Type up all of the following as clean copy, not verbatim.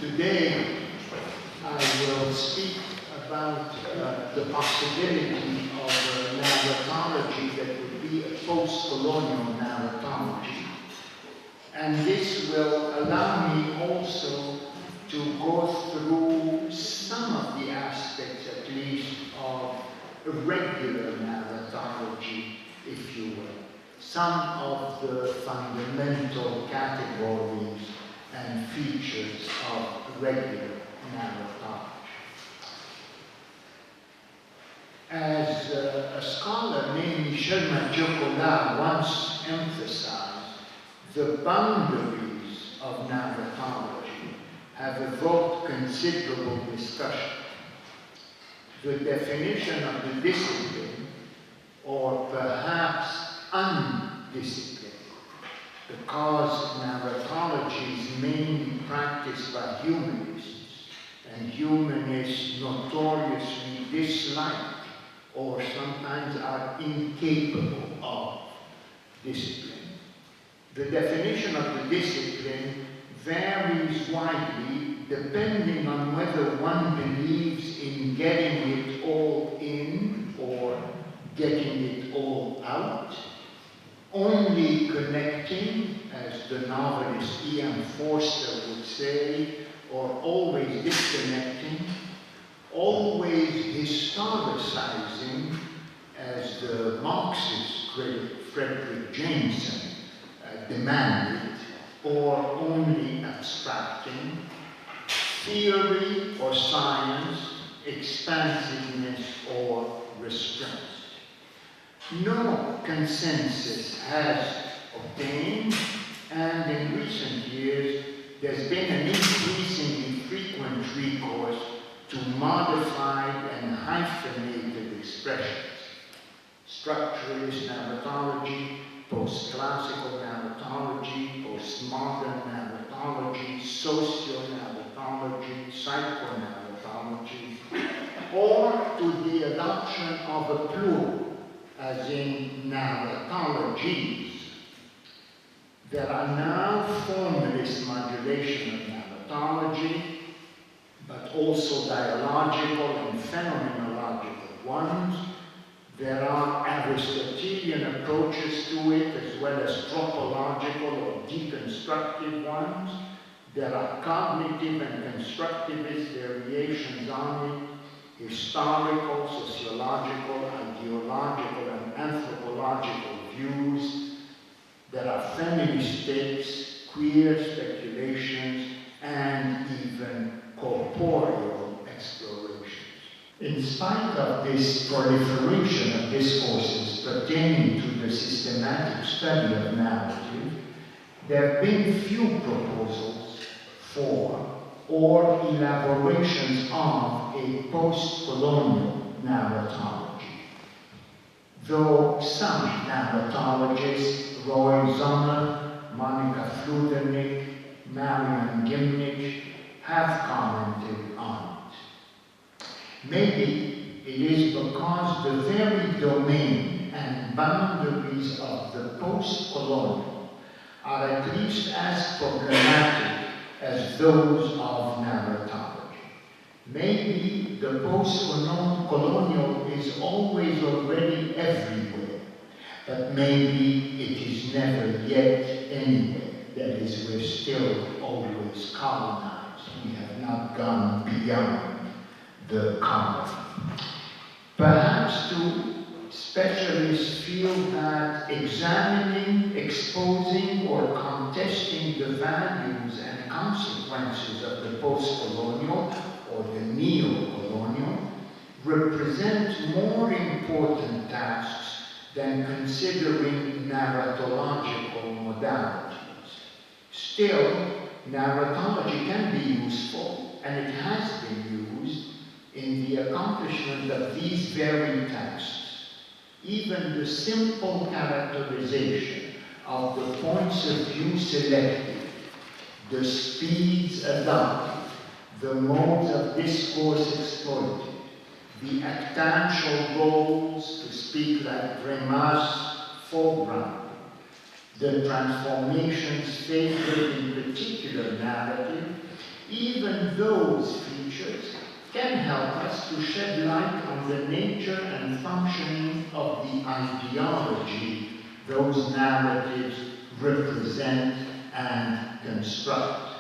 Today, I will speak about the possibility of a narratology that would be a post-colonial narratology. And this will allow me also to go through some of the aspects, at least, of regular narratology, if you will. Some of the fundamental categories and features of regular narratology. As a scholar named Michel Mathieu-Collard once emphasized, the boundaries of narratology have evoked considerable discussion. The definition of the discipline, or perhaps undisciplined, because narratology is mainly practiced by humanists, and humanists notoriously dislike or sometimes are incapable of discipline. The definition of the discipline varies widely depending on whether one believes in getting it all in or getting it all out, only connecting, as the novelist E.M. Forster would say, or always disconnecting, always historicizing, as the Marxist critic Frederick Jameson demanded, or only abstracting, theory or science, expansiveness or restraint. No consensus has obtained, and in recent years there's been an increasingly frequent recourse to modified and hyphenated expressions. Structuralist narratology, post-classical narratology, postmodern narratology, socio-narratology, psychonarratology, or to the adoption of a plural, as in narratologies. There are now formalist modulation of narratology, but also dialogical and phenomenological ones. There are Aristotelian approaches to it, as well as tropological or deconstructive ones. There are cognitive and constructivist variations on it, historical, sociological, ideological, and anthropological views. There are feminist takes, queer speculations, and even corporeal explorations. In spite of this proliferation of discourses pertaining to the systematic study of narrative, there have been few proposals for or elaborations of a post-colonial narratology. Though some narratologists, Roy Sommer, Monica Fludernick, Marian Gimnich, have commented on it. Maybe it is because the very domain and boundaries of the post-colonial are at least as problematic as those of narratology. Maybe the post-colonial is always already everywhere, but maybe it is never yet anywhere. That is, we're still always colonized. We have not gone beyond the colony. Perhaps too, specialists feel that examining, exposing, or contesting the values and consequences of the post-colonial or the neo-colonial represent more important tasks than considering narratological modalities. Still, narratology can be useful, and it has been used in the accomplishment of these very tasks. Even the simple characterization of the points of view selected, the speeds adopted, the modes of discourse exploited, the actantial roles, to speak like Grémas, foregrounded, the transformations favored in particular narrative, even those features can help us to shed light on the nature and functioning of the ideology those narratives represent and construct.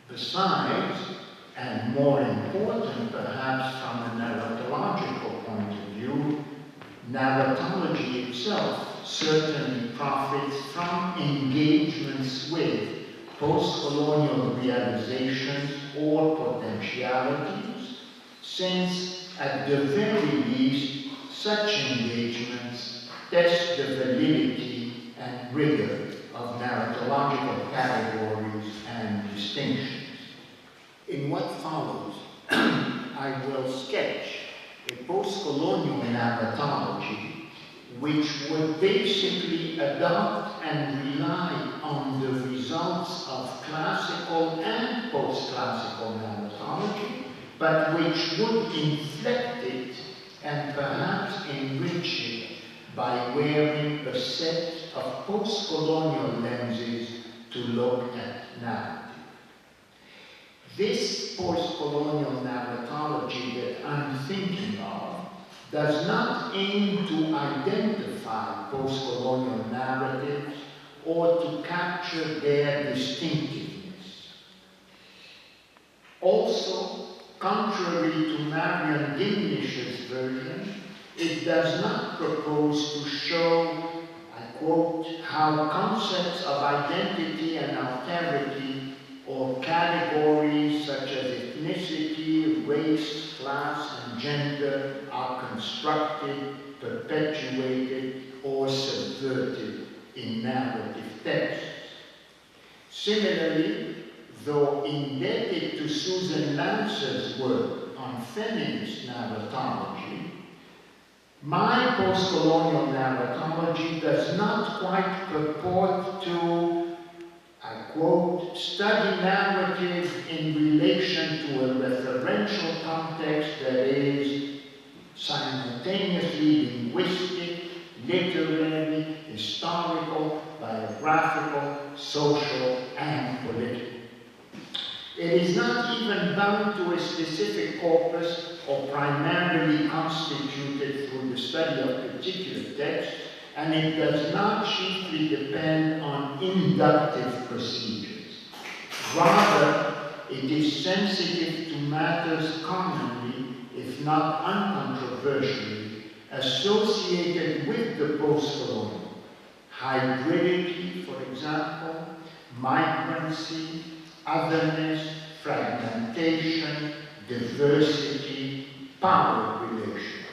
Besides, and more important perhaps from a narratological point of view, narratology itself certainly profits from engagements with post-colonial realizations or potentialities, since at the very least such engagements test the validity and rigor of narratological categories and distinctions. In what follows, I will sketch a post-colonial narratology which would basically adopt and rely on the results of classical and post-classical narratology, but which would inflect it and perhaps enrich it by wearing a set of post-colonial lenses to look at narrative. This post-colonial narratology that I'm thinking of does not aim to identify post-colonial narratives or to capture their distinctiveness. Also, contrary to Marion Gimnish's version, it does not propose to show, I quote, how concepts of identity and alterity or categories such as ethnicity, race, class, and gender are constructed, perpetuated, or subverted in narrative texts. Similarly, though indebted to Susan Lancer's work on feminist narratology, my post-colonial narratology does not quite purport to, I quote, study narrative in relation to a referential context that is simultaneously linguistic, literary, historical, biographical, social, and political. It is not even bound to a specific corpus or primarily constituted through the study of particular texts, and it does not chiefly depend on inductive procedures. Rather, it is sensitive to matters commonly, if not uncontroversially, associated with the post-colonial. Hybridity, for example, migrancy, otherness, fragmentation, diversity, power relations.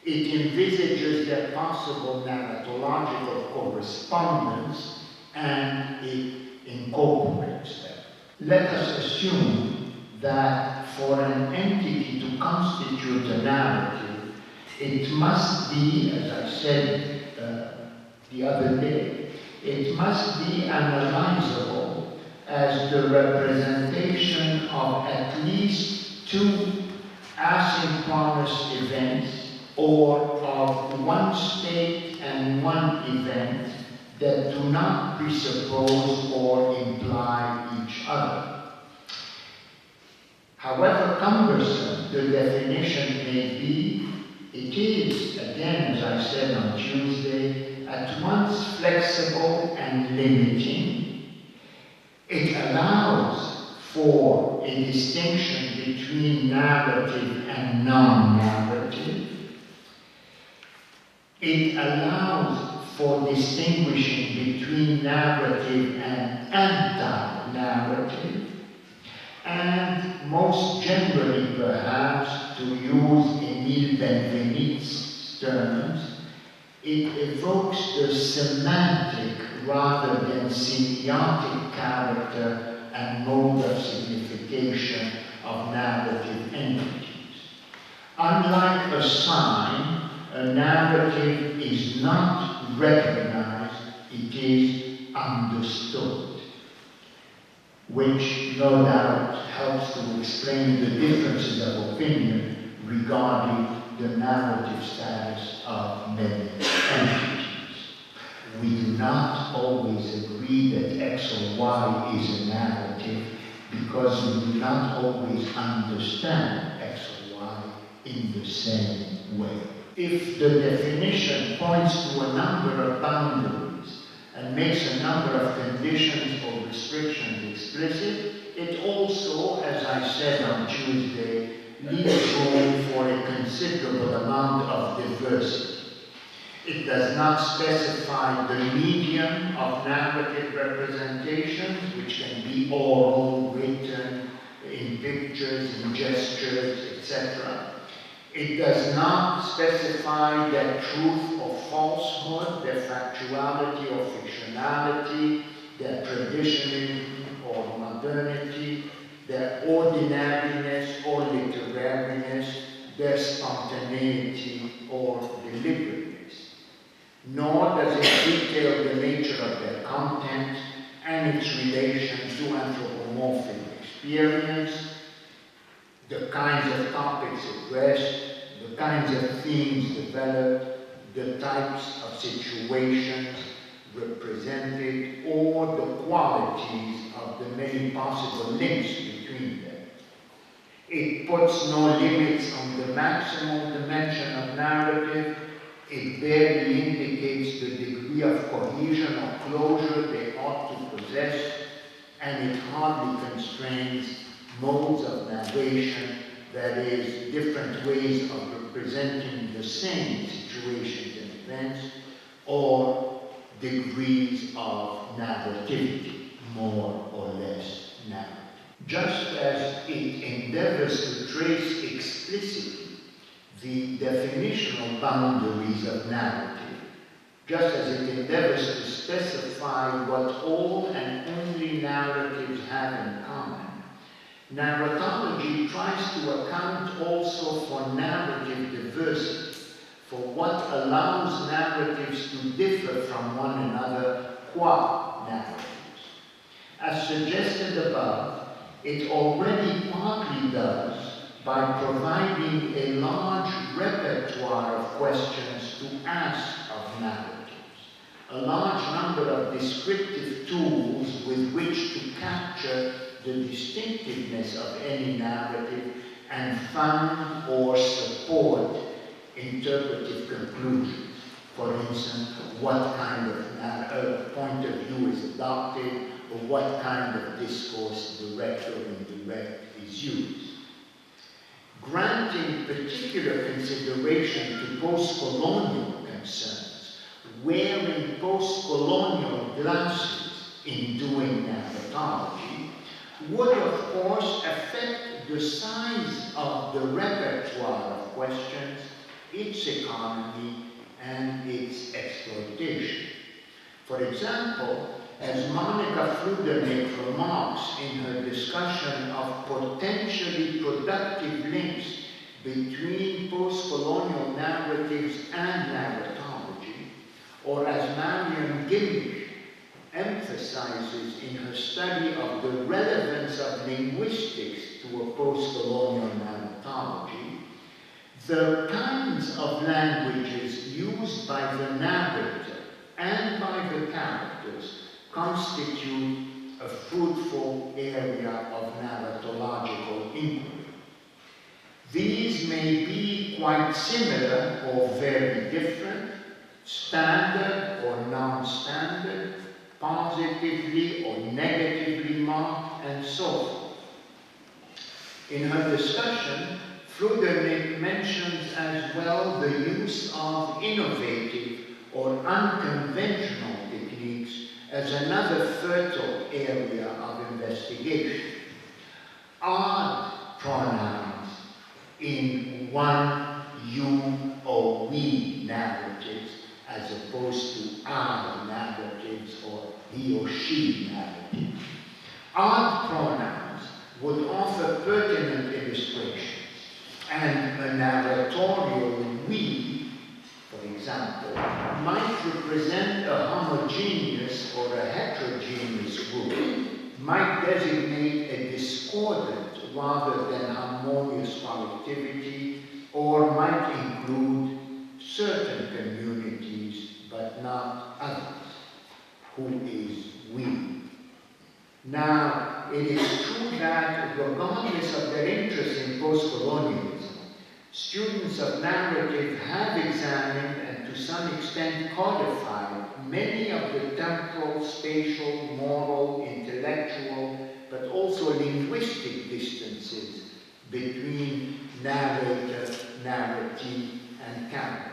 It envisages their possible narratological correspondence, and it incorporates them. Let us assume that for an entity to constitute a narrative, it must be, as I said the other day, it must be analyzable as the representation of at least two asynchronous events, or of one state and one event that do not presuppose or imply each other. However cumbersome the definition may be, it is, again as I said on Tuesday, at once flexible and limiting. It allows for a distinction between narrative and non-narrative. It allows for distinguishing between narrative and anti-narrative. And most generally, perhaps, to use Emile Benvenite's terms, it evokes the semantic rather than semiotic character and mode of signification of narrative entities. Unlike a sign, a narrative is not recognized, it is understood, which no doubt helps to explain the differences of opinion regarding the narrative status of many entities. We do not always agree that X or Y is a narrative because we do not always understand X or Y in the same way. If the definition points to a number of boundaries and makes a number of conditions or restrictions explicit, it also, as I said on Tuesday, leaves room for a considerable amount of diversity. It does not specify the medium of narrative representations, which can be oral, written, in pictures, in gestures, etc. It does not specify their truth or falsehood, their factuality or fictionality, their traditionalism or modernity, their ordinariness or literariness, their spontaneity or deliberateness. Nor does it detail the nature of their content and its relation to anthropomorphic experience, the kinds of topics addressed, the kinds of themes developed, the types of situations represented, or the qualities of the many possible links between them. It puts no limits on the maximal dimension of narrative. It barely indicates the degree of cohesion or closure they ought to possess, and it hardly constrains modes of narration, that is, different ways of representing the same situations and events, or degrees of narrativity, more or less narrative. Just as it endeavors to trace explicitly the definitional boundaries of narrative, just as it endeavors to specify what all and only narratives have in common, narratology tries to account also for narrative diversity, for what allows narratives to differ from one another qua narratives. As suggested above, it already partly does by providing a large repertoire of questions to ask of narratives, a large number of descriptive tools with which to capture the distinctiveness of any narrative and fund or support interpretive conclusions. For instance, what kind of point of view is adopted, or what kind of discourse, direct or indirect, is used. Granting particular consideration to post-colonial concerns, wearing post-colonial glasses in doing narratology would, of course, affect the size of the repertoire of questions, its economy, and its exploitation. For example, as Monica Fludernick remarks in her discussion of potentially productive links between post-colonial narratives and narratology, or as Marion Gimbish emphasizes in her study of the relevance of linguistics to a post-colonial narratology, the kinds of languages used by the narrator and by the characters constitute a fruitful area of narratological inquiry. These may be quite similar or very different, standard or non-standard, positively or negatively marked, and so forth. In her discussion, Fludernick mentions as well the use of innovative or unconventional techniques as another fertile area of investigation. Odd pronouns in one, you, or we narratives, as opposed to our narratives or he or she narratives. Odd pronouns would offer pertinent illustrations, and a narratorial we, for example, might represent a homogeneous or a heterogeneous group, might designate a discordant rather than harmonious collectivity, or might include certain communities but not others. Who is we? Now, it is true that, regardless of their interest in post-colonialism, students of narrative have examined and to some extent codified many of the temporal, spatial, moral, intellectual, but also linguistic distances between narrator, narrative, and characters.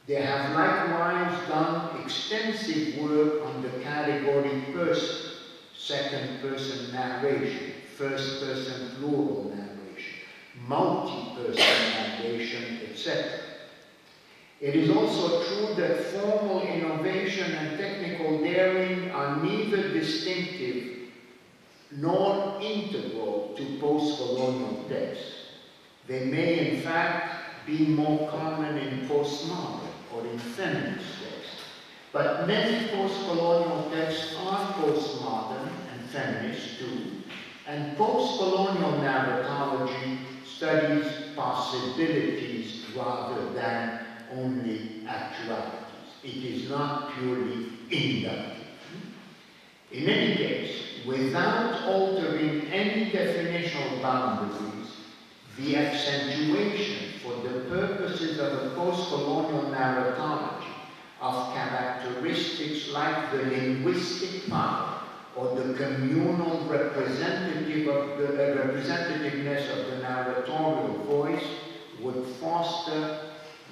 They have likewise done extensive work on the category person, second-person narration, first-person plural narration, multi-person narration, etc. It is also true that formal innovation and technical daring are neither distinctive nor integral to post-colonial texts. They may, in fact, be more common in postmodern or in feminist texts. But many post-colonial texts are postmodern and feminist too, and post-colonial narratology studies possibilities rather than only actualities. It is not purely inductive. In any case, without altering any definitional boundaries, the accentuation for the purposes of a post-colonial narratology of characteristics like the linguistic power or the communal representativeness of the narratorial voice would foster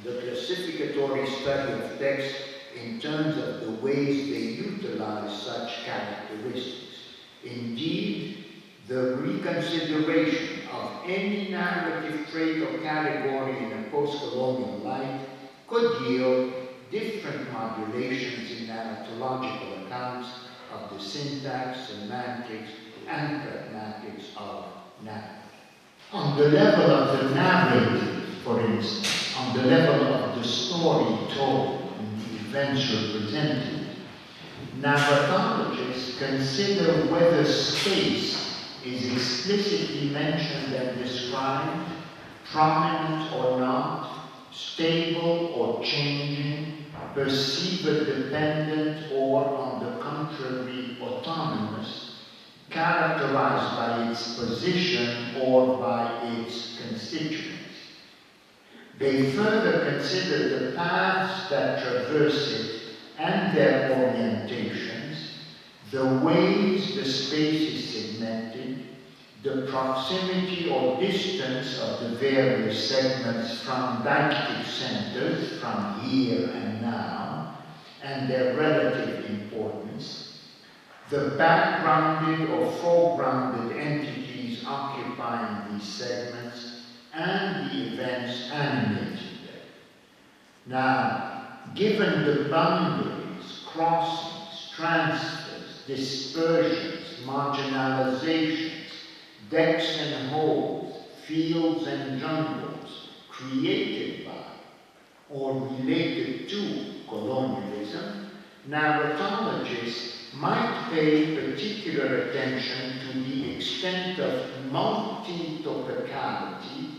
the classificatory study of text in terms of the ways they utilize such characteristics. Indeed, the reconsideration of any narrative trait or category in a post-colonial light could yield different modulations in narratological accounts of the syntax, semantics, and pragmatics of narrative. On the level of the narrative, for instance, on the level of the story told and the events represented, narratologists consider whether space is explicitly mentioned and described, prominent or not, stable or changing, perceiver-dependent or, on the contrary, autonomous, characterized by its position or by its constituents. They further consider the paths that traverse it and their orientations, the ways the space is segmented, the proximity or distance of the various segments from deictic centers, from here and now, and their relative importance, the backgrounded or foregrounded entities occupying these segments, and the events animating them. Now, given the boundaries, crossings, transfers, dispersions, marginalizations, decks and holes, fields and jungles created by or related to colonialism, narratologists might pay particular attention to the extent of multi-topicality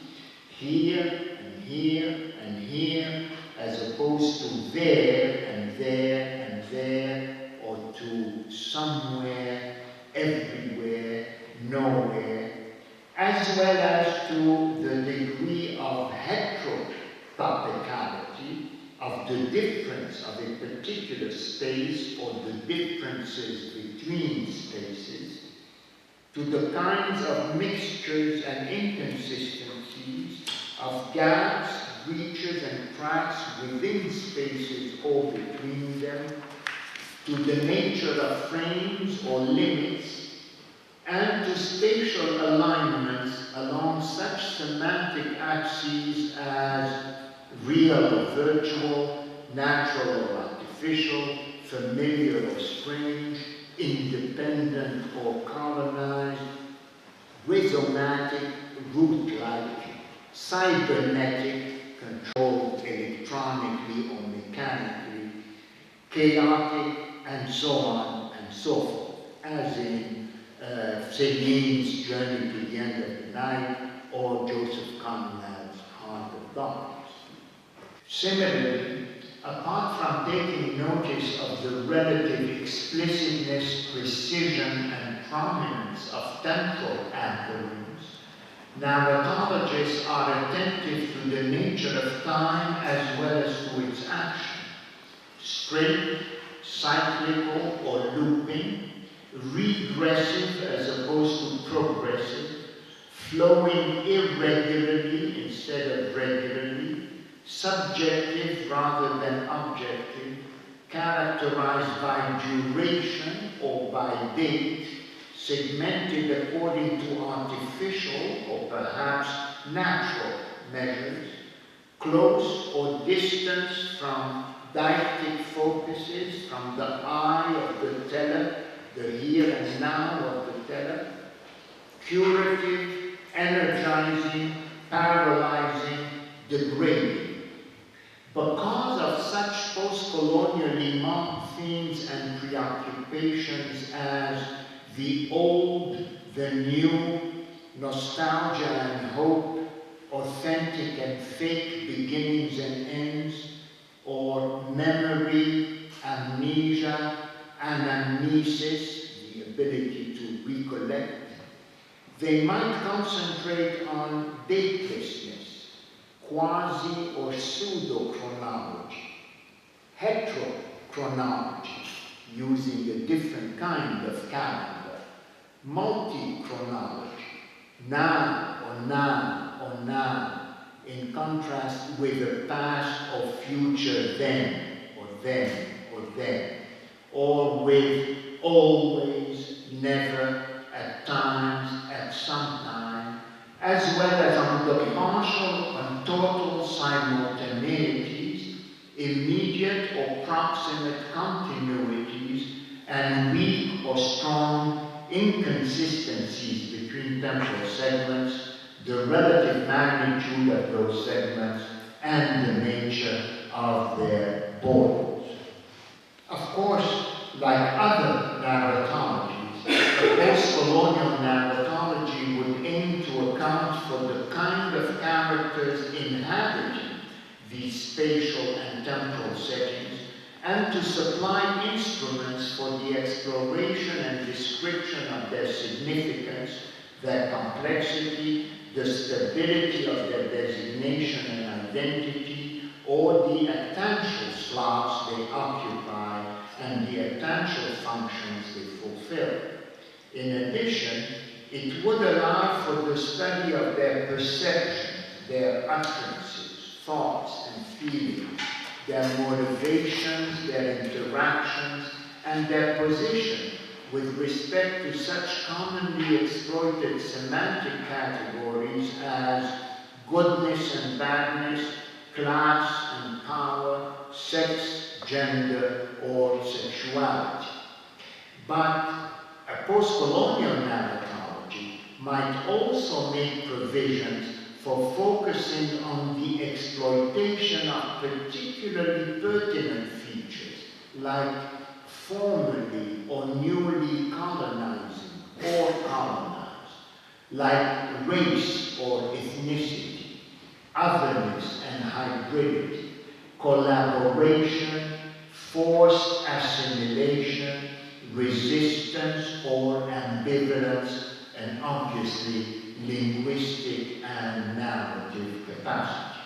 here and here and here, as opposed to there and there and there, or to somewhere, everywhere, nowhere, as well as to the degree of heterotopicality, of the difference of a particular space or the differences between spaces, to the kinds of mixtures and inconsistencies, of gaps, breaches and cracks within spaces or between them, to the nature of frames or limits, and to spatial alignments along such semantic axes as real or virtual, natural or artificial, familiar or strange, independent or colonized, rhizomatic, root-like, cybernetic, controlled electronically or mechanically, chaotic, and so on and so forth, as in Céline's Journey to the End of the Night or Joseph Conrad's Heart of Darkness. Similarly, apart from taking notice of the relative explicitness, precision, and prominence of temporal anchorings, narratologists are attentive to the nature of time as well as to its action. Straight, cyclical, or looping, regressive as opposed to progressive, flowing irregularly instead of regularly, subjective rather than objective, characterized by duration or by date, segmented according to artificial or perhaps natural measures, close or distance from deictic focuses, from the eye of the teller, the here and now of the teller, curative, energizing, paralyzing, degrading. Because of such post-colonially marked themes and preoccupations as the old, the new, nostalgia and hope, authentic and fake beginnings and ends, or memory, amnesia, anamnesis, the ability to recollect, they might concentrate on datelessness, quasi or pseudo-chronology, heterochronology, using a different kind of calendar, multi-chronology, now or now or now, in contrast with the past or future then, or then, or then, or with always, never, at times, at some time, as well as on the partial and total simultaneities, immediate or proximate continuities, and weak or strong inconsistencies between temporal segments, the relative magnitude of those segments, and the nature of their borders. Of course, like other narratologies, the post-colonial narratology would aim to account for the kind of characters inhabiting these spatial and temporal settings, and to supply instruments for the exploration and description of their significance, their complexity, the stability of their designation and identity, or the attentional slots they occupy and the attentional functions they fulfill. In addition, it would allow for the study of their perceptions, their utterances, thoughts and feelings, their motivations, their interactions, and their position with respect to such commonly exploited semantic categories as goodness and badness, class and power, sex, gender, or sexuality. But a post-colonial narratology might also make provisions for focusing on the exploitation of particularly pertinent features, like formerly or newly colonizing or colonized, like race or ethnicity, otherness and hybridity, collaboration, forced assimilation, resistance or ambivalence, and obviously linguistic and narrative capacity.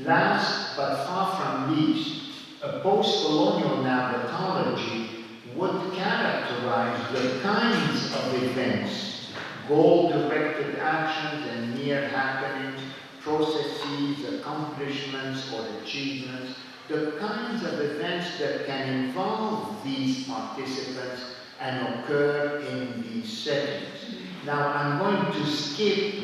Last but far from least, a post-colonial narratology would characterize the kinds of events, goal-directed actions and mere happenings, processes, accomplishments, or achievements, the kinds of events that can involve these participants and occur in these settings. Now, I'm going to skip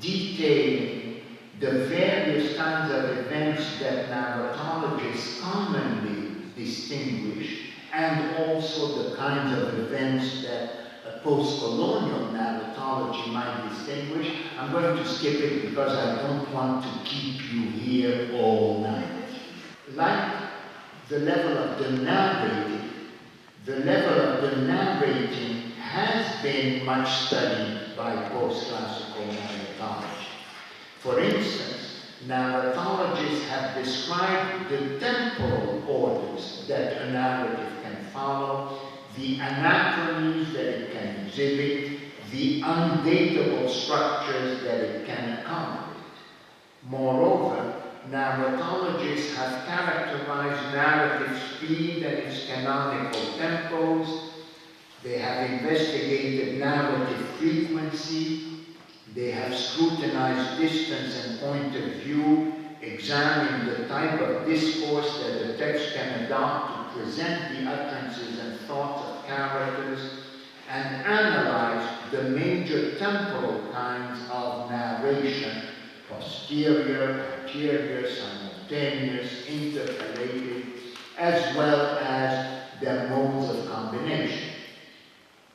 detailing the various kinds of events that narratologists commonly distinguish, and also the kinds of events that a post-colonial narratology might distinguish. I'm going to skip it because I don't want to keep you here all night. Like the level of the narrating, has been much studied by post-classical narratology. For instance, narratologists have described the temporal orders that a narrative can follow, the anachronisms that it can exhibit, the undateable structures that it can accommodate. Moreover, narratologists have characterized narrative speed and its canonical tempos. They have investigated narrative frequency. They have scrutinized distance and point of view, examined the type of discourse that the text can adopt to present the utterances and thoughts of characters, and analyzed the major temporal kinds of narration: posterior, anterior, simultaneous, intercalated, as well as their modes of combination.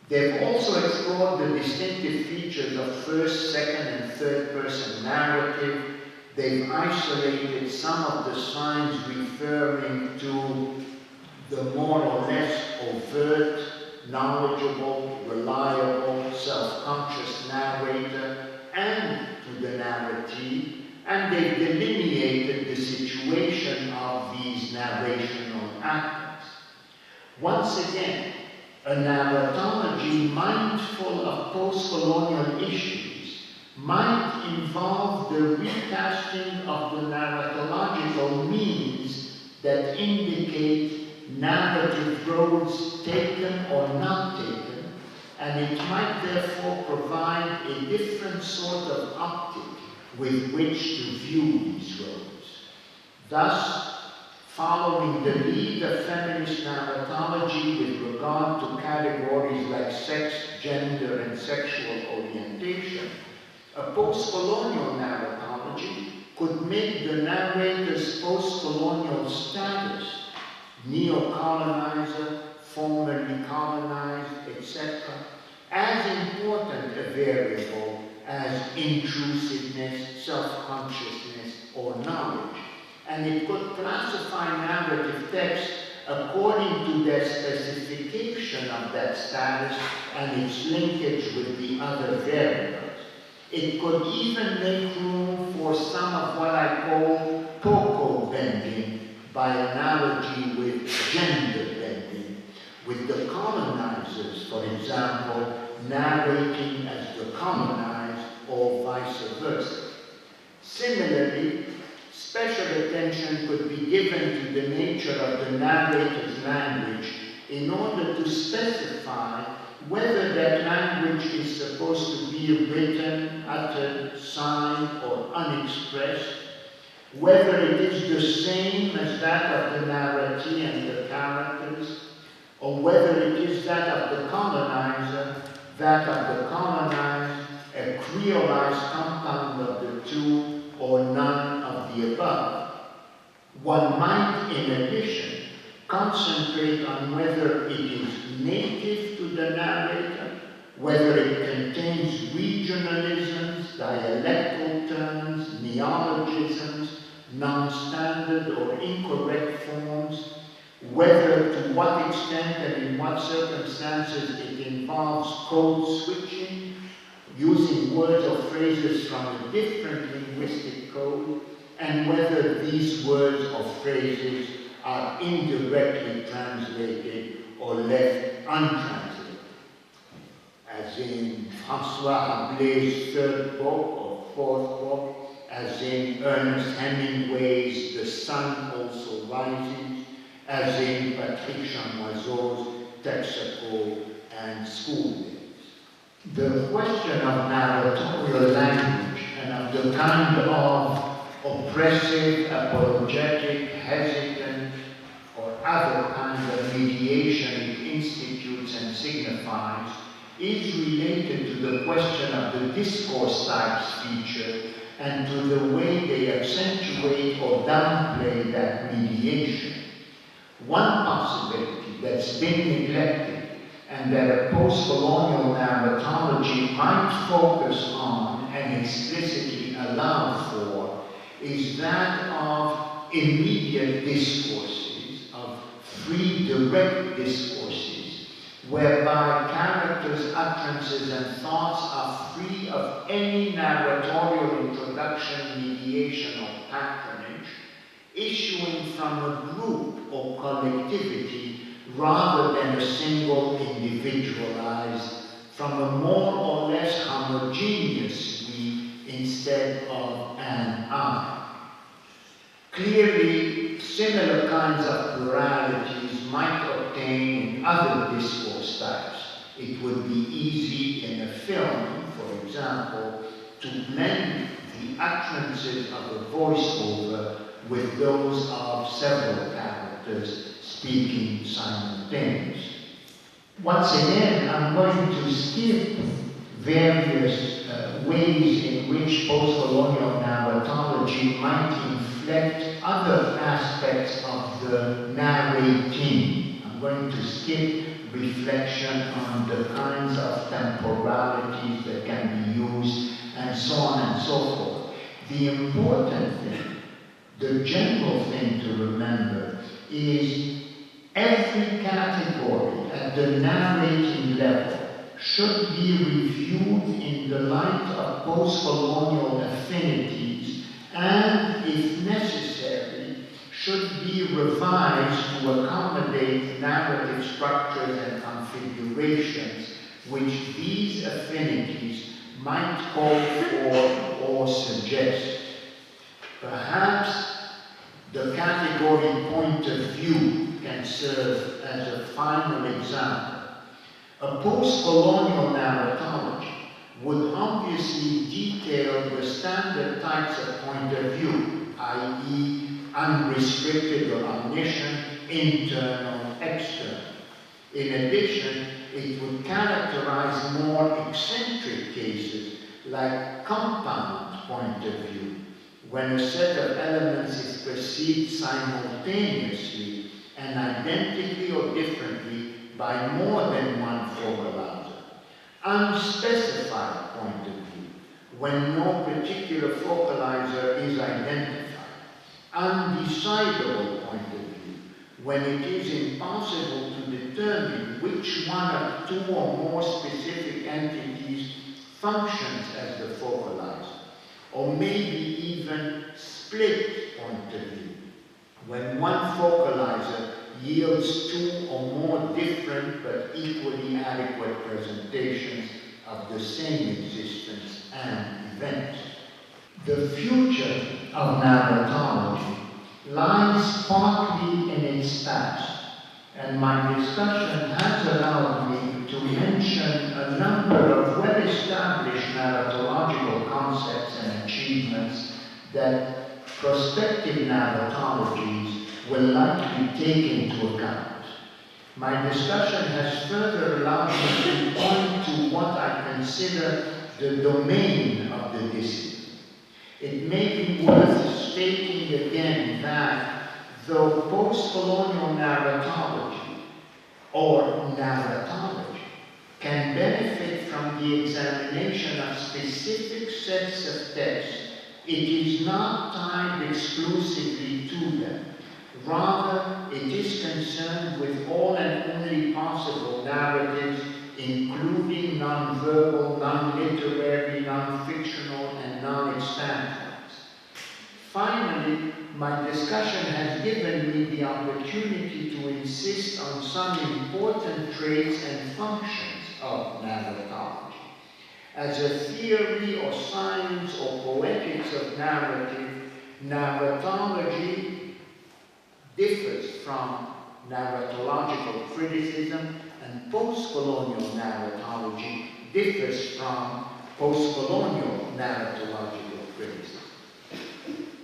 They've also explored the distinctive features of first, second, and third-person narrative. They've isolated some of the signs referring to the more or less overt, knowledgeable, reliable, self-conscious narrator, and to the narratee, and they've delineated the situation of these narrational actors. Once again, a narratology mindful of post-colonial issues might involve the recasting of the narratological means that indicate narrative roads taken or not taken, and it might therefore provide a different sort of optic with which to view these roads. Thus, following the lead of feminist narratology with regard to categories like sex, gender, and sexual orientation, a post-colonial narratology could make the narrator's post-colonial status, neo-colonizer, formerly colonized, etc., as important a variable as intrusiveness, self-consciousness, or knowledge. And it could classify narrative texts according to their specification of that status and its linkage with the other variables. It could even make room for some of what I call poco bending, by analogy with gender bending, with the colonizers, for example, narrating as the colonized or vice versa. Similarly, special attention could be given to the nature of the narrator's language in order to specify whether that language is supposed to be written, uttered, signed, or unexpressed, whether it is the same as that of the narratee and the characters, or whether it is that of the colonizer, that of the colonized, a creolized compound of the two, or none of the above. One might, in addition, concentrate on whether it is native to the narrator, whether it contains regionalisms, dialectal terms, neologisms, non-standard or incorrect forms, whether to what extent and in what circumstances it involves code switching, using words or phrases from a different linguistic code, and whether these words or phrases are indirectly translated or left untranslated. As in François Rabelais' third book or fourth book, as in Ernest Hemingway's The Sun Also Rises, as in Patrick Chamoiseau's Texaco and School Days. The question of narratorial language and of the kind of oppressive, apologetic, hesitant, or other kind of mediation it institutes and signifies is related to the question of the discourse types feature and to the way they accentuate or downplay that mediation. One possibility that's been neglected and that a post-colonial narratology might focus on and explicitly allow for is that of immediate discourses, of free direct discourses, whereby characters narrator's utterances and thoughts are free of any narratorial introduction, mediation, or patronage, issuing from a group or collectivity rather than a single individualized, from a more or less homogeneous we instead of an I. Clearly, similar kinds of pluralities might obtain in other discourse types. It would be easy in a film, for example, to blend the utterances of a voiceover with those of several characters speaking simultaneously. Once again, I'm going to skip various ways in which post-colonial narratology might inflect other aspects of the narrating. I'm going to skip reflection on the kinds of temporalities that can be used, and so on and so forth. The important thing, the general thing to remember, is every category at the narrating level should be reviewed in the light of post-colonial affinities and, if necessary, should be revised to accommodate narrative structures and configurations which these affinities might call for or suggest. Perhaps the category point of view can serve as a final example. A post-colonial narratology would obviously detail the standard types of point of view, i.e., unrestricted or omniscient, internal, external. In addition, it would characterize more eccentric cases like compound point of view, when a set of elements is perceived simultaneously and identically or differently by more than one focalizer. Unspecified point of view, when no particular focalizer is identified. Undecidable point of view, when it is impossible to determine which one of two or more specific entities functions as the focalizer, or maybe even split point of view, when one focalizer yields two or more different but equally adequate presentations of the same existence and event. The future of narratology lies partly in its past, and my discussion has allowed me to mention a number of well-established narratological concepts and achievements that prospective narratologies will likely take into account. My discussion has further allowed me to point to what I consider the domain of the discipline. It may be worth stating again that though post-colonial narratology or narratology can benefit from the examination of specific sets of texts, it is not tied exclusively to them. Rather, it is concerned with all and only possible narratives, including non-verbal, non-literary, non-fictional, and non-extant ones. Finally, my discussion has given me the opportunity to insist on some important traits and functions of narratology. As a theory or science or poetics of narrative, narratology differs from narratological criticism, and post-colonial narratology differs from post-colonial narratological criticism.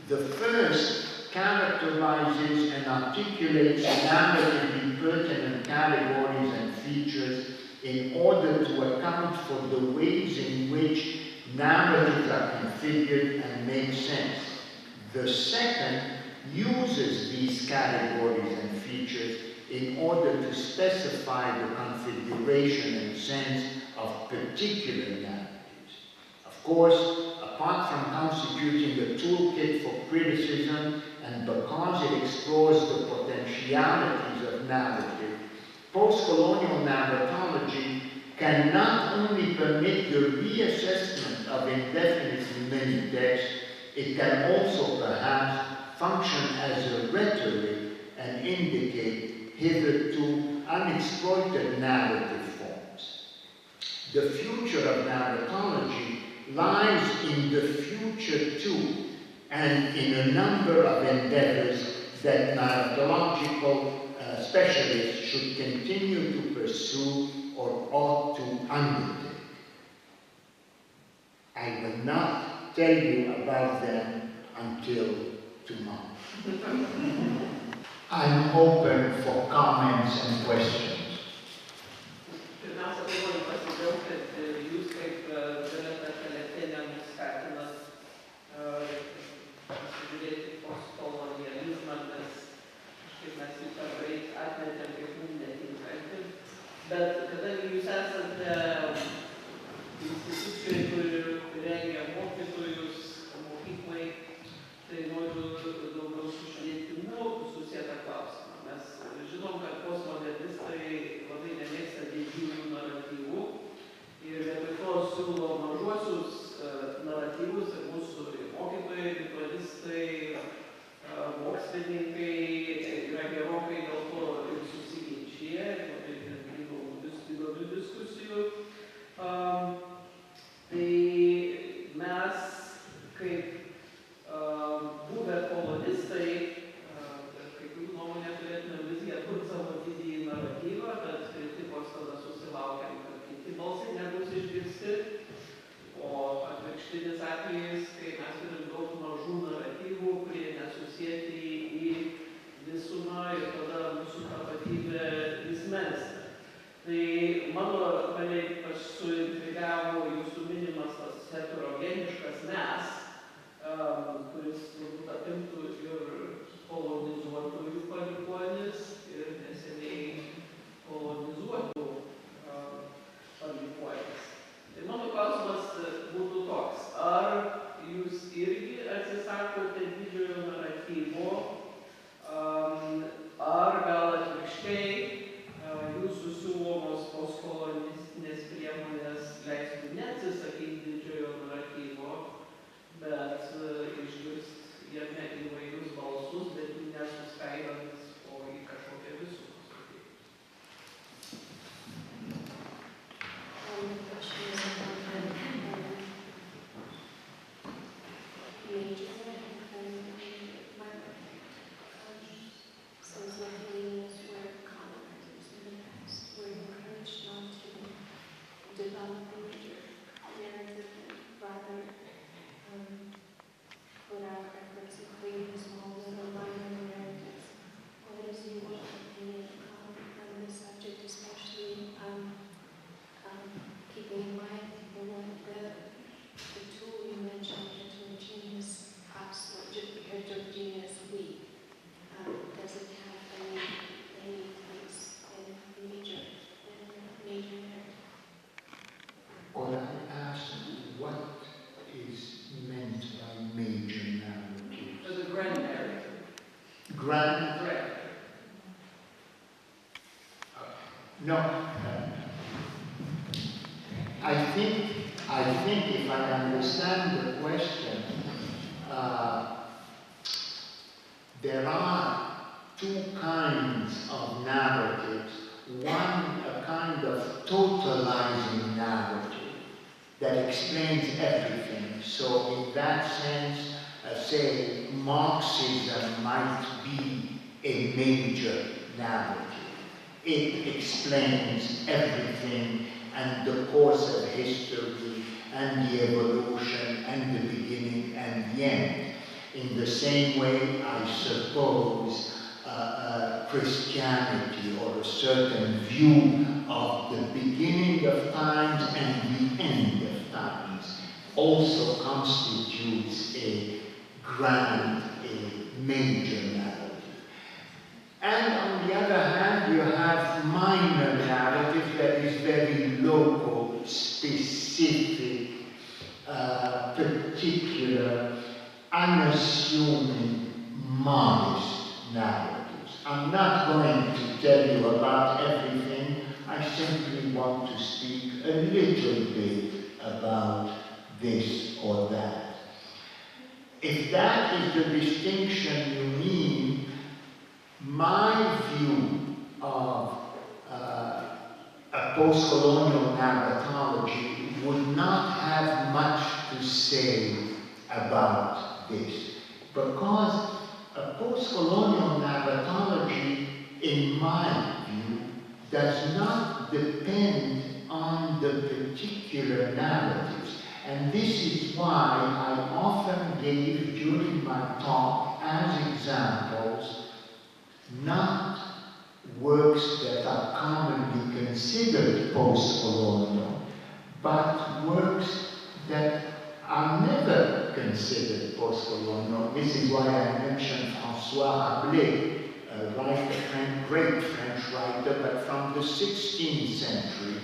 The first characterizes and articulates narratively pertinent categories and features in order to account for the ways in which narratives are configured and make sense. The second uses these categories and features in order to specify the configuration and sense of particular narratives. Of course, apart from constituting a toolkit for criticism, and because it explores the potentialities of narrative, post-colonial narratology can not only permit the reassessment of indefinitely many texts, it can also perhaps function as a rhetoric and indicate hitherto unexploited narrative forms. The future of narratology lies in the future too, and in a number of endeavors that narratological specialists should continue to pursue or ought to undertake. I will not tell you about them until tomorrow. I'm open for comments and questions. Pirmiausia, tai noriu pasidžiaugti, kad jūs kaip Violeta Kaletenė mus skatinat pasižiūrėti postkolonializmą, nes kažkaip mes jį per greit atmetėm kaip mums netinkantį. Bet kadangi jūs esate institucijai, kuri rengia mokytojus mokyklai, tai noriu daugiau su švietimu susietą klausimą. Mes žinom, kad postmodernistai labai nemėgsta didžiųjų naratyvų ir vietoj to siūlo mažuosius naratyvus ir mūsų mokytojai, lituanistai, mokslininkai yra gerokai dėl to ir susiginčyje, įdomių diskusijų. Tai mes kaip buvę kolonistai, kai kurių nuomonė turėtume visgi atkurti savo didįjį naratyvą, bet kritikos tada susilaukiam, kad kiti balsai nebus išgirsti, o atvirkštinis atvejis, kai mes turim daug mažų naratyvų, kurie nesusieti į visumą ir tada mūsų tapatybė vis mensta. Tai mane suintrigavo jūsų minimas tas heterogeniškas mes, kuris turbūt apimtų ir kolonizuotojų palikuonis ir neseniai kolonizuotų palikuonis. Tai mano klausimas būtų toks, ar jūs irgi atsisakote didžiojo naratyvo, ar gal atvirkščiai jūsų siūlomos postkolonistinės priemonės leistų neatsisakyti didžiojo naratyvo, bet išgirst jame įvairius balsus, bet jų nesuskaidant, o į kažkokią visumą. No, I think if I understand the question, there are two kinds of narratives. One, a kind of totalizing narrative that explains everything. So in that sense, say, Marxism might be a major narrative. It explains everything and the course of history and the evolution and the beginning and the end. In the same way, I suppose, Christianity or a certain view of the beginning of times and the end of times also constitutes a grand, a major narrative. And on the other hand, you have minor narrative that is very local, specific, particular, unassuming, modest narratives. I'm not going to tell you about everything. I simply want to speak a little bit about this or that. If that is the distinction you mean, my view of a post-colonial narratology would not have much to say about this, because a post-colonial narratology, in my view, does not depend on the particular narratives. And this is why I often gave during my talk as examples not works that are commonly considered post-colonial, but works that are never considered post-colonial. This is why I mentioned François Rabelais, a writer, great French writer, but from the 16th century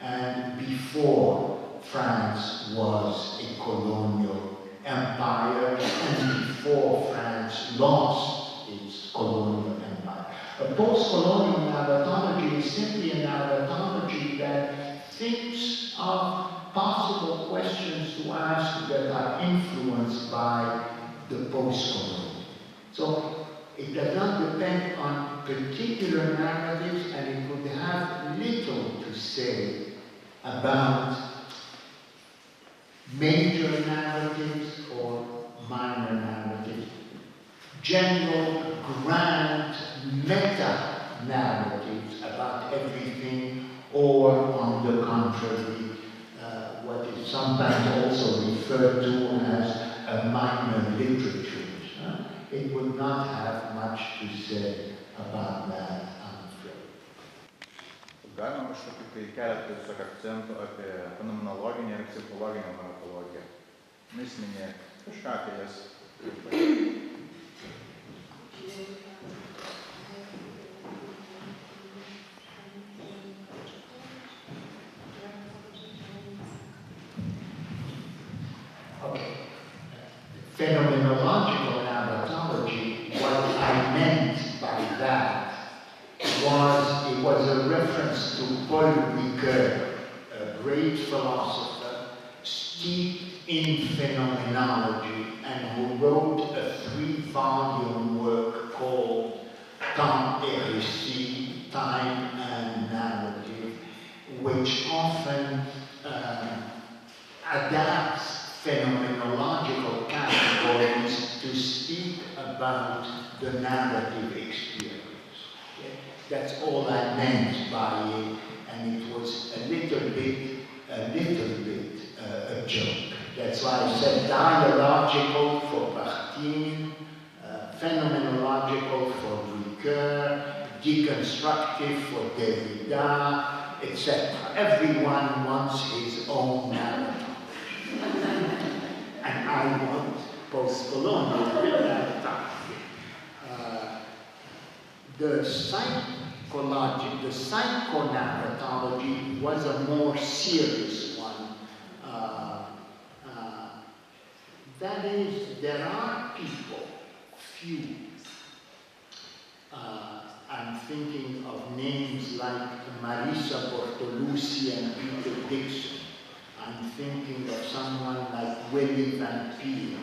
and before France was a colonial empire and before France lost its colonial empire. A post-colonial narratology is simply a narratology that thinks of possible questions to ask that are influenced by the post-colonial. So it does not depend on particular narratives, and it would have little to say about major narratives or minor narratives. General, grand, meta-narratives about everything, or on the contrary, what is sometimes also referred to as a minor literature. It would not have much to say about that, I'm afraid. Galima kažkokį tai keletą tiesiog akcentų apie fenomenologinę ir psichologinę naratologiją. Mes minėti kažką apie jas. Phenomenological narratology, what I meant by that was a reference to Paul Ricoeur, a great philosopher steeped in phenomenology and who wrote a 3-volume work called Temps et Récit, Time and Narrative, which often adapts phenomenological categories to speak about the narrative experience. Okay? That's all I meant by it, and it was a little bit a joke. That's why I said dialogical for Bakhtin, phenomenological for Ricoeur, deconstructive for Derrida, etc. Everyone wants his own narrative. And I want post-colonial narratology. The psychonarratology was a more serious one. That is, there are people, few. I'm thinking of names like Marisa Bortolucci and Peter Dixon. I'm thinking of someone like Willie Van Peel.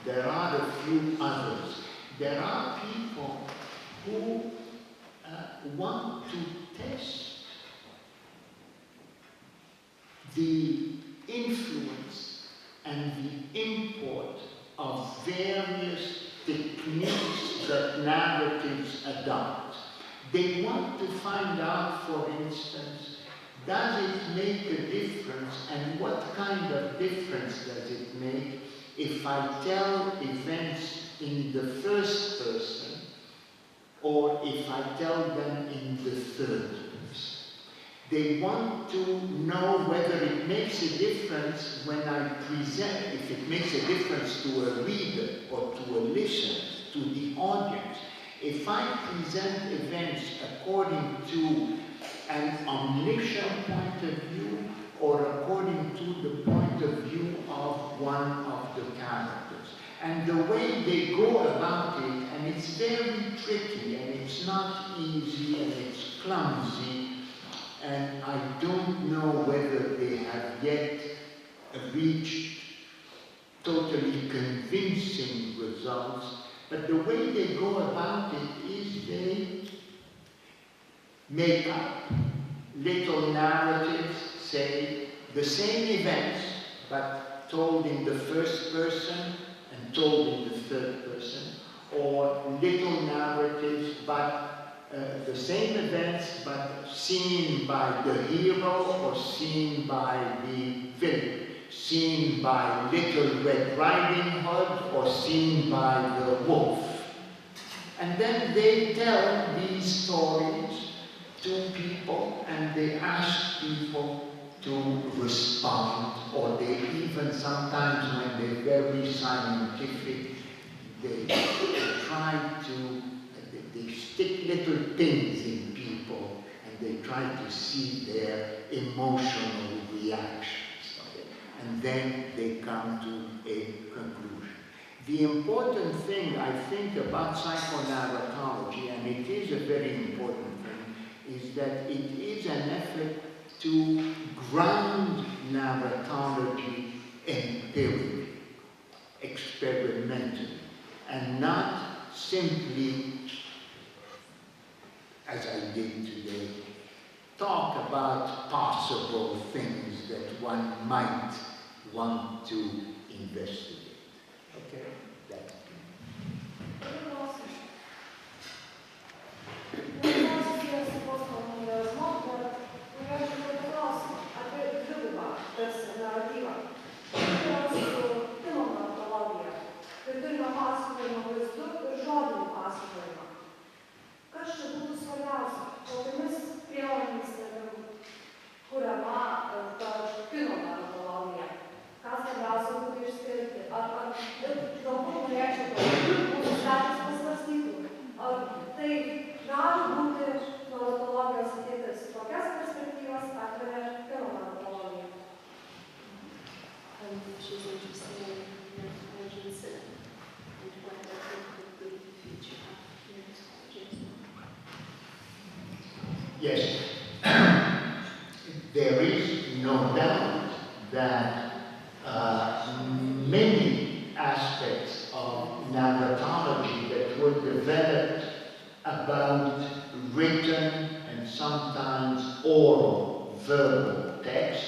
There are a few others. There are people who want to test the influence and the import of various techniques that narratives adopt. They want to find out, for instance, does it make a difference, and what kind of difference does it make if I tell events in the first person or if I tell them in the third person? They want to know whether it makes a difference when I present, if it makes a difference to a reader or to a listener, to the audience. If I present events according to an omniscient point of view or according to the point of view of one of the characters. And the way they go about it, and it's very tricky and it's not easy and it's clumsy, and I don't know whether they have yet reached totally convincing results, but the way they go about it is they make up little narratives, say the same events, but told in the first person and told in the third person, or little narratives, but the same events, but seen by the hero or seen by the villain, seen by Little Red Riding Hood or seen by the wolf. And then they tell these stories to people and they ask people to respond, or they even sometimes when they're very scientific, they try to, they stick little things in people and they try to see their emotional reactions. Okay? And then they come to a conclusion. The important thing I think about psychonaratology, and it is a very important thing, is that it is an effort to ground narratology empirically, experimentally, and not simply, as I did today, talk about possible things that one might want to investigate. Okay? That's Kas čia būtų svarbiausia? Kokiamis priemonėmis kuriama ta kino naratologija? Ką svarbiausia būtų išskirti? Galbūt norėčiau, kad mūsų svečias pasvarstytų, ar tai gali būti naratologijos ateitis? Kokias perspektyvas atveria kino naratologija? She's interested in urgency and what I think would be the future of narratology. Yes, there is no doubt that many aspects of narratology that were developed about written and sometimes oral, verbal text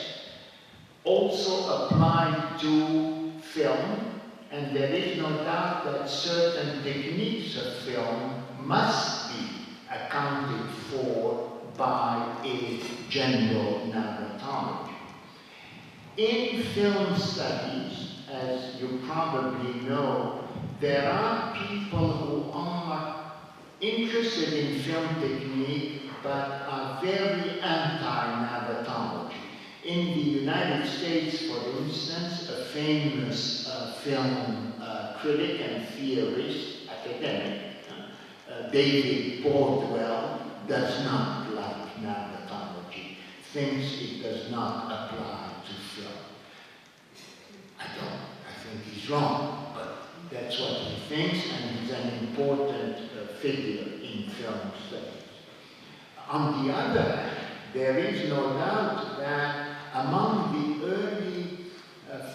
also apply to film, and there is no doubt that certain techniques of film must be accounted for by a general narratology. In film studies, as you probably know, there are people who are interested in film technique but are very anti-narratology. In the United States, for instance, a famous film critic and theorist, academic, David Bordwell, does not like narratology, thinks it does not apply to film. I think he's wrong, but that's what he thinks, and he's an important figure in film studies. On the other hand, there is no doubt that among the early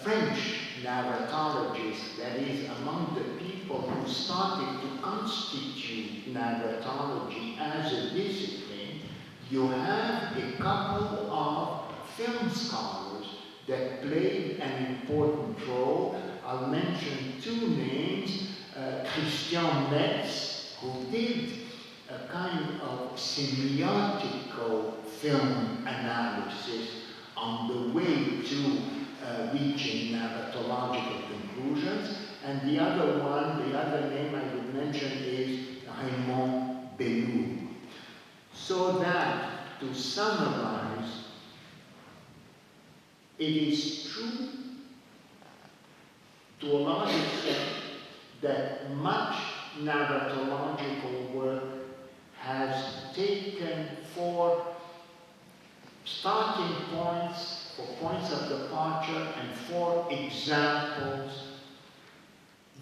French narratologists, that is, among the people who started to constitute narratology as a discipline, you have a couple of film scholars that played an important role. I'll mention two names, Christian Metz, who did a kind of semiotical film analysis on the way to reaching narratological conclusions, and the other one, the other name I would mention is Raymond Belloux. So that, to summarize, it is true to a large extent that much narratological work has taken for starting points, for points of departure, and for examples,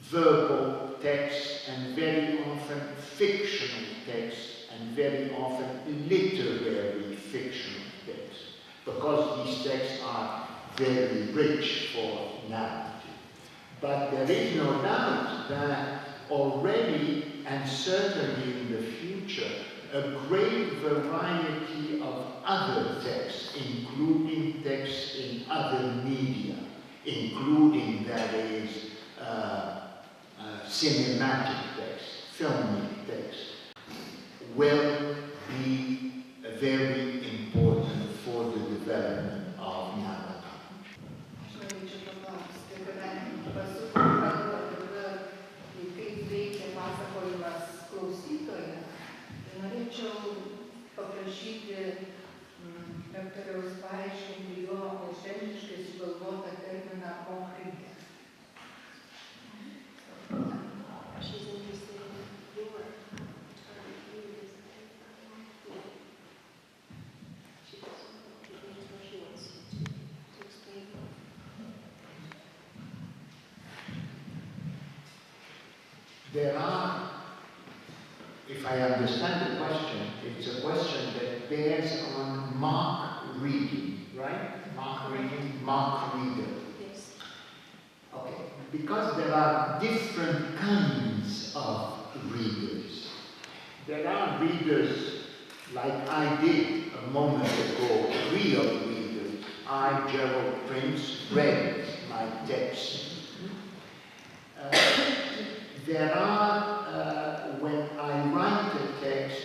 verbal texts, and very often fictional texts, and very often literary fictional because these texts are very rich for narrative. But there is no doubt that already, and certainly in the future, a great variety of other texts, including texts in other media, including, that is, cinematic text, filmic text, will be very important for the development of narratology. Aš norėčiau paklausti, kadangi pasukom kalbą dabar, kaip veikia pasakojimas klausytoje, tai norėčiau paprašyti lektoriaus paaiškinti jo autentiškai sugalvotą terminą konkretę. She's interested in your she doesn't know what she wants you to explain. There are, if I understand the question, it's a question that bears on mark reading, right? Mark reading, mark reader. Yes. Okay, because there are different kinds of readers. There are readers, like I did a moment ago, real readers. I, Geraldas Prince, read my text. There are, when I write a text,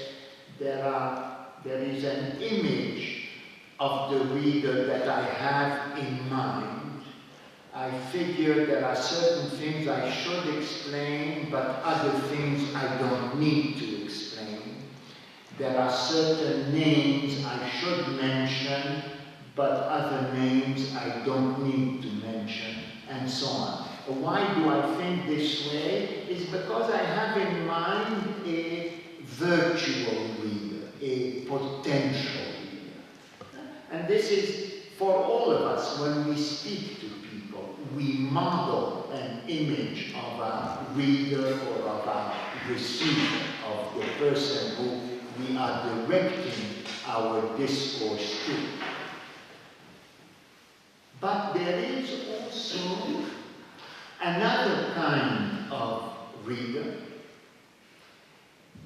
there is an image of the reader that I have in mind. I figure there are certain things I should explain, but other things I don't need to explain. There are certain names I should mention, but other names I don't need to mention, and so on. Why do I think this way? It's because I have in mind a virtual reader, a potential reader. And this is for all of us when we speak to people. We model an image of our reader or of our receiver, of the person who we are directing our discourse to. But there is also another kind of reader,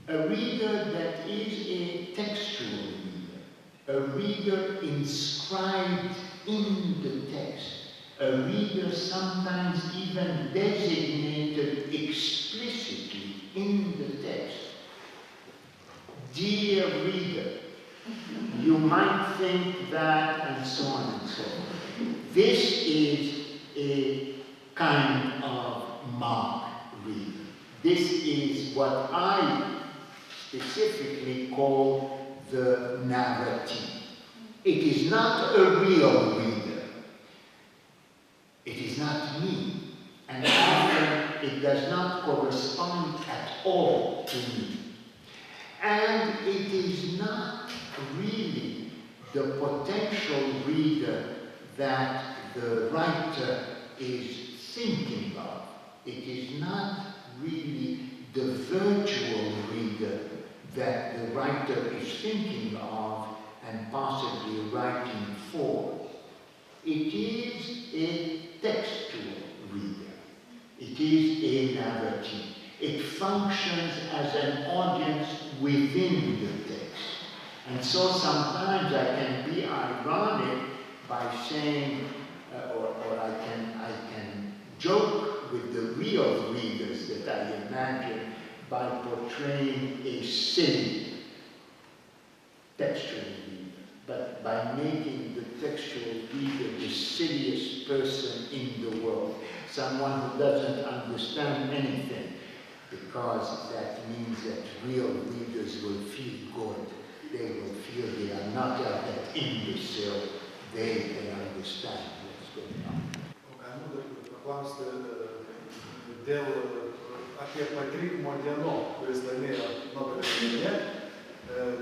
a reader that is a textual reader, a reader inscribed in the text, a reader sometimes even designated explicitly in the text. Dear reader, you might think that, and so on and so forth. This is a kind of mark reader. This is what I specifically call the narrative. It is not a real reader. It is not me. And often it does not correspond at all to me. And it is not really the potential reader that the writer is thinking of. It is not really the virtual reader that the writer is thinking of and possibly writing for. It is a textual reader. It is a narrative. It functions as an audience within the text. And so sometimes I can be ironic by saying, or I can joke with the real readers that I imagine by portraying a silly textual reader, but by making the textual reader the silliest person in the world, someone who doesn't understand anything, because that means that real readers will feel good. They will feel they are not that imbecile. They can understand what's going on. Galima dar paklausti dėl apie Patrikmo Dieno, kuris laimėjo Nobelio premiją.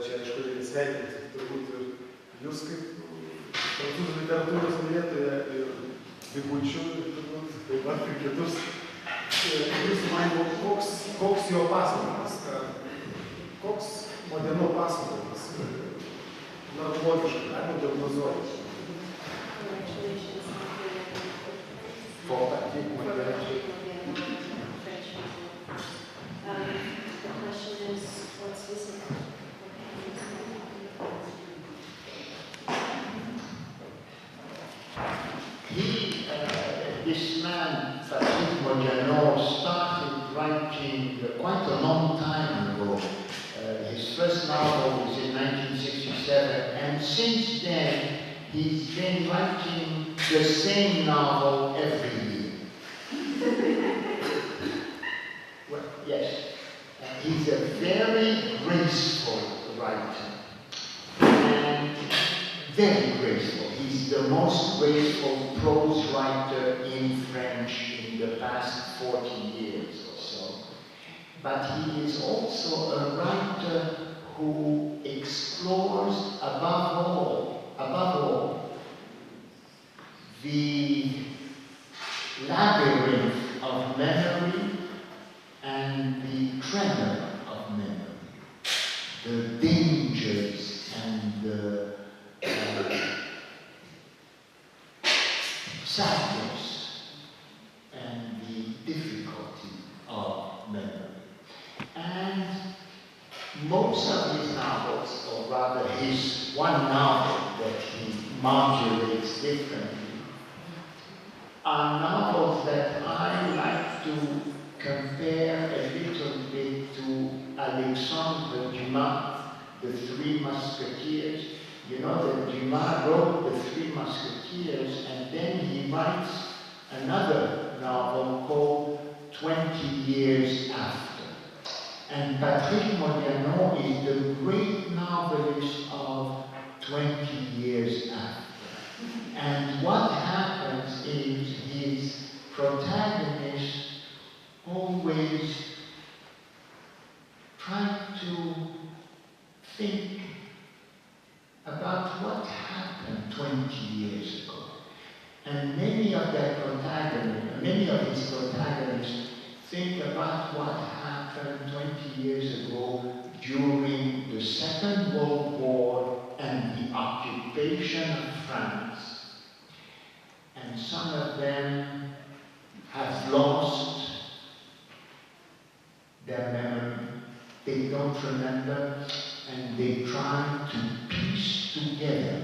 Čia, aišku, reikia sveikinti turbūt ir jūs kaip prancūzų literatūros mylėtoja ir Bibučių ir turbūt taip pat ir kitus. Jūsų manymu, koks jo pasakojimas, koks Dieno pasakojimas naratologiškai galima diagnozuoti? For Patrick Modiano. French people. The question is, what's visible? This man, Patrick Modiano, started writing quite a long time ago. His first novel was in 1967, and since then he's been writing the same novel every year. Well, yes, he's a very graceful writer, and very graceful. He's the most graceful prose writer in French in the past 40 years or so. But he is also a writer who explores above all, the labyrinth of memory and the tremor of memory, the dangers and the sadness and the difficulty of memory. And most of his novels, or rather his one novel that he modulates differently, are novels that I like to compare a little bit to Alexandre Dumas, The Three Musketeers. You know that Dumas wrote The Three Musketeers, and then he writes another novel called 20 Years After. And Patrick Modiano is the great novelist of 20 Years After. And what happens is his protagonist always tries to think about what happened 20 years ago. And many of his protagonists think about what happened 20 years ago during the Second World War and the occupation of France. And some of them have lost their memory. They don't remember, and they try to piece together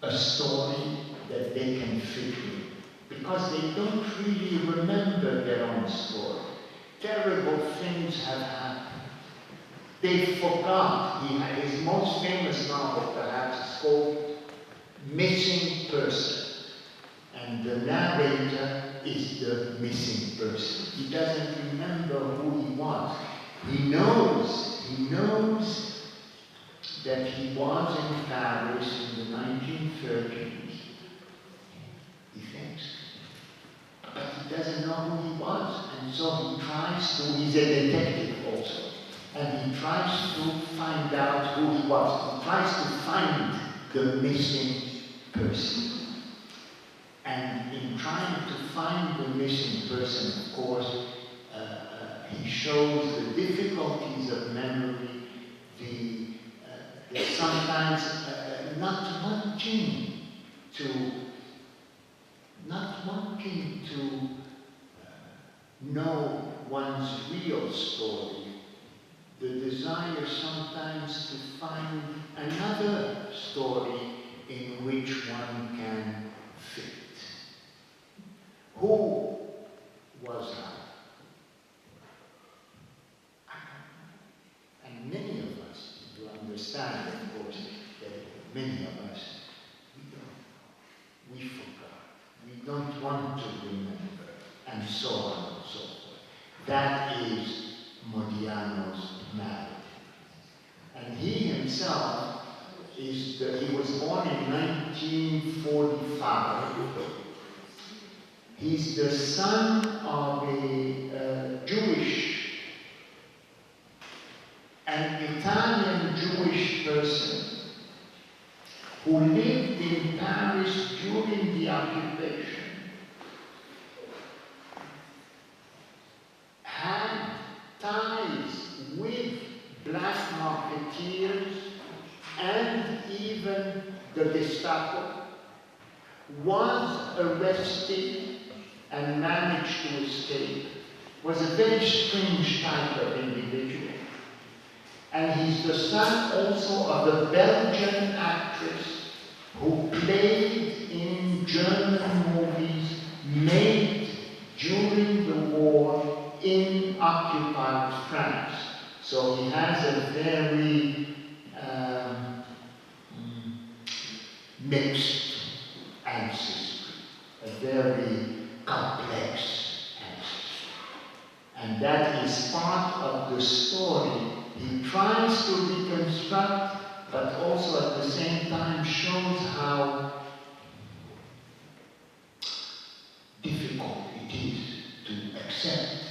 a story that they can fit in, because they don't really remember their own story. Terrible things have happened. They forgot. His most famous novel, perhaps, is called Missing Person. And the narrator is the missing person. He doesn't remember who he was. He knows that he was in Paris in the 1930s. He thinks. But he doesn't know who he was. And so he's a detective also. And he tries to find out who he was. He tries to find the missing person. And in trying to find the missing person, of course, he shows the difficulties of memory, the sometimes not wanting to know one's real story, the desire sometimes to find another story in which one can fit. Who was I? And many of us, you understand, of course, that many of us, we forgot. We don't want to remember, and so on and so forth. That is Modiano's malady. And he himself he was born in 1945. He's the son of an Italian Jewish person who lived in Paris during the occupation, had ties with black marketeers and even the Gestapo, was arrested and managed to escape, was a very strange type of individual. And he's the son also of a Belgian actress who played in German movies made during the war in occupied France. So he has a very mixed ancestry, a very complex ancestry. And that is part of the story. He tries to reconstruct, but also at the same time shows how difficult it is to accept